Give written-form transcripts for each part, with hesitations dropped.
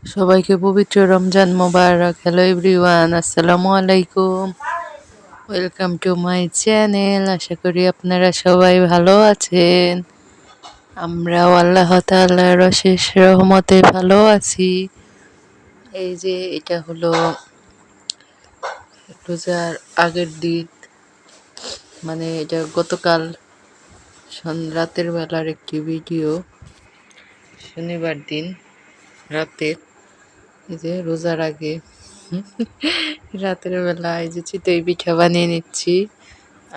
সবাইকে পবিত্র রমজান মোবারক। Hello everyone, আসসালামু আলাইকুম। Welcome to my channel. আশা করি আপনারা সবাই ভালো আছেন। আমরাও আল্লাহ তাআলার অশেষ রহমতে ভালো আছি। এই যে এটা হলো রোজার আগের দিন, মানে এটা গতকাল রাতের বেলার একটি ভিডিও। শনিবার দিন রাতের, এই যে রোজার আগে রাতের বেলা এই যে চিতই পিঠা বানিয়ে নিচ্ছি।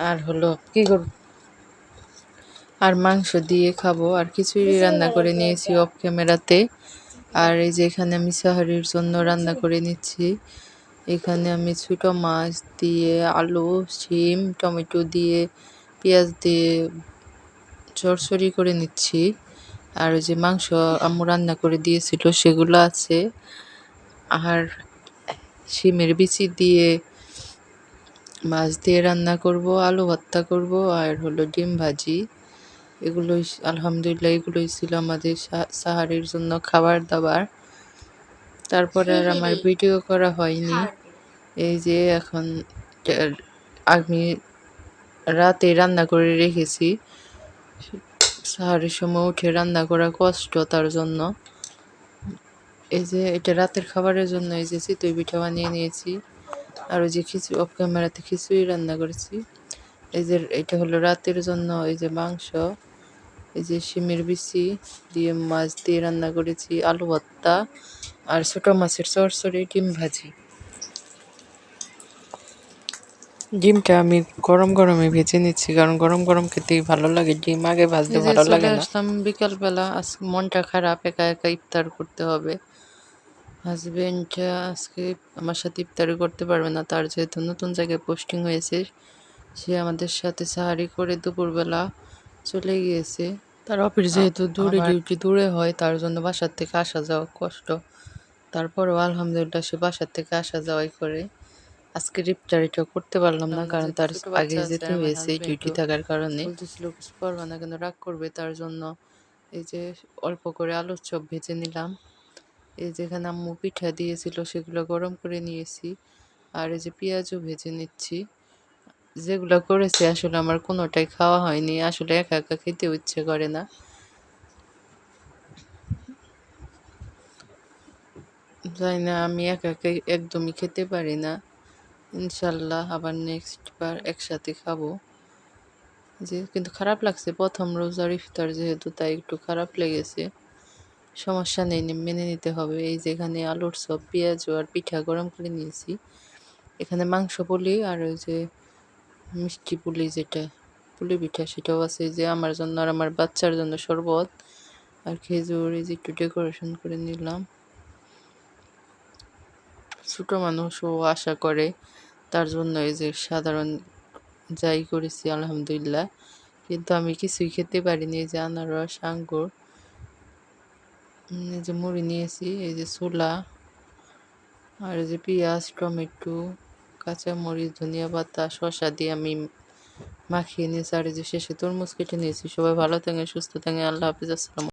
আর হলো কি করব, আর মাংস দিয়ে খাবো, আর কিছুই রান্না করে নিয়েছি অফ ক্যামেরাতে। আর এই যে এখানে আমি সাহারির জন্য রান্না করে নিচ্ছি। এখানে আমি ছোট মাছ দিয়ে, আলু, শিম, টমেটো দিয়ে, পেঁয়াজ দিয়ে চড়চড়ি করে নিচ্ছি। আর ওই যে মাংস আম্মু রান্না করে দিয়েছিল সেগুলো আছে। আর শিমের বিচি দিয়ে মাছ দিয়ে রান্না করব, আলু ভর্তা করব, আর হলো ডিম ভাজি। এগুলোই আলহামদুলিল্লাহ, এগুলোই ছিল আমাদের সাহারির জন্য খাবার দাবার। তারপরে আর আমার ভিডিও করা হয়নি। এই যে এখন আমি রাতে রান্না করে রেখেছি, সাহারির সময় উঠে রান্না করা কষ্ট, তার জন্য এই যে এটা রাতের খাবারের জন্য এই যে চিতই পিঠা বানিয়ে নিয়েছি। আর ওই যে অফ ক্যামেরাতে খিচুড়ি রান্না করেছি। এই যে এটা হলো রাতের জন্য, এই যে মাংস, এই যে শিমের বিচি দিয়ে মাছ দিয়ে রান্না করেছি, আলু ভর্তা, আর ছোট মাছের চড়চড়ি, ডিম ভাজি। ডিমটা আমি গরম গরমে ভেজে নিচ্ছি, কারণ গরম গরম খেতেই ভালো লাগে, ডিম আগে ভাজলে ভালো লাগে না। আসলাম বিকালবেলা, আজকে মনটা খারাপ, একা একা ইফতার করতে হবে। হাজবেন্ড আজকে আমার সাথে ইফতারি করতে পারবে না, তার যেহেতু নতুন জায়গায় পোস্টিং হয়েছে, সে আমাদের সাথে সাহারি করে দুপুরবেলা চলে গিয়েছে। তার অফিস যেহেতু দূরে, ডিউটি দূরে হয়, তার জন্য বাসার থেকে আসা যাওয়া কষ্ট। তারপরেও আলহামদুলিল্লাহ সে বাসার থেকে আসা যাওয়াই করে। আজকে ইফতারিটা করতে পারলাম না, কারণ তার আগে যেতে হয়েছে ডিউটি থাকার কারণে। বলতেছিল কিছু পারবে না, কিন্তু রাগ করবে, তার জন্য এই যে অল্প করে আলুর চপ ভেজে নিলাম। এই যেখানে আম্মু পিঠা দিয়েছিল সেগুলো গরম করে নিয়েছি। আর এই যে পেঁয়াজও ভেজে নিচ্ছি। যেগুলো করেছি আসলে আমার কোনোটাই খাওয়া হয়নি, আসলে একা একা খেতে ইচ্ছে করে না। জানি না, আমি একা একা একদমই খেতে পারি না। ইনশাল্লাহ আবার নেক্সট বার একসাথে খাবো। যে কিন্তু খারাপ লাগছে, প্রথম রোজার ইফতার যেহেতু, তাই একটু খারাপ লেগেছে। সমস্যা নেই, মেনে নিতে হবে। এই যে এখানে আলুর চপ, পেঁয়াজ আর পিঠা গরম করে নিয়েছি। এখানে মাংস পুলি আর ওই যে মিষ্টি পুলি, যেটা পুলি পিঠা, সেটাও আছে। যে আমার জন্য আর আমার বাচ্চার জন্য শরবত আর খেজুর, এই যে একটু ডেকোরেশন করে নিলাম। ছোট মানুষও আশা করে, তার জন্য এই যে সাধারণ যাই করেছি আলহামদুলিল্লাহ। কিন্তু আমি কিছুই খেতে পারিনি। এই যে আনারস, আঙ্গুর, এই যে মুড়ি নিয়েছি, এই যে ছোলা, আর এই যে পেঁয়াজ, টমেটো, কাঁচামরিচ, ধনিয়া পাতা, শসা দিয়ে আমি মাখিয়ে নিয়েছি। আর এই যে শেষে তরমুজ কেটে নিয়েছি। সবাই ভালো থাকেন, সুস্থ থাকেন, আল্লাহ হাফিজ, আসসালাম।